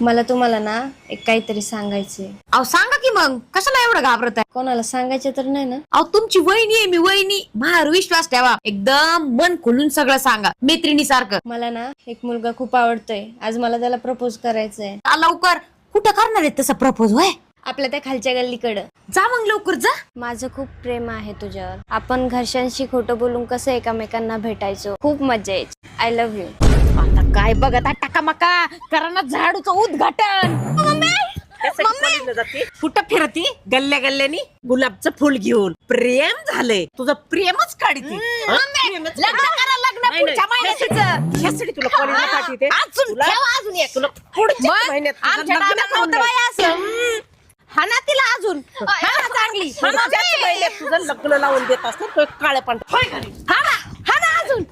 मला तुम्हाला ना एक काहीतरी सांगायचंय. अहो सांगा की मग, कशाला एवढं घाबरत आहे? कोणाला सांगायचे तर नाही ना? अहो तुमची वहिनी आहे मी, वहिनी. माझ्यावर विश्वास ठेवा, एकदम मन खोलून सगळं सांगा, मैत्रिणी सारखं. मला ना एक मुलगा खूप आवडतोय. आज मला त्याला प्रपोज करायचंय. लवकर. कुठं करणार आहे तसं प्रपोज? होय, आपल्या त्या खालच्या गल्लीकडं. जा मग लवकर जा. माझं खूप प्रेम आहे तुझ्यावर. आपण घरच्यांशी खोटं बोलून कसं एकमेकांना भेटायचो, खूप मजा यायची. I love you. आता काय बघत आहे टकामका, करा ना झाडूचं उद्घाटन. कुठं फिरती गल्ल्या गल्ल्यानी गुलाबचं फुल घेऊन? प्रेम झालंय तुझं, प्रेमच काढते. लग्न करा, लग्न पुढच्या महिन्यात. यासाठी तुला कॉलेजला पाठवते. अजून एक तुला पुढच्या महिन्यात आमच्या दादाला नव्हतं बाई असं. हा ना तिला अजून चांगली तुझं लग्न लावून देत असत काळे पण. हा ना अजून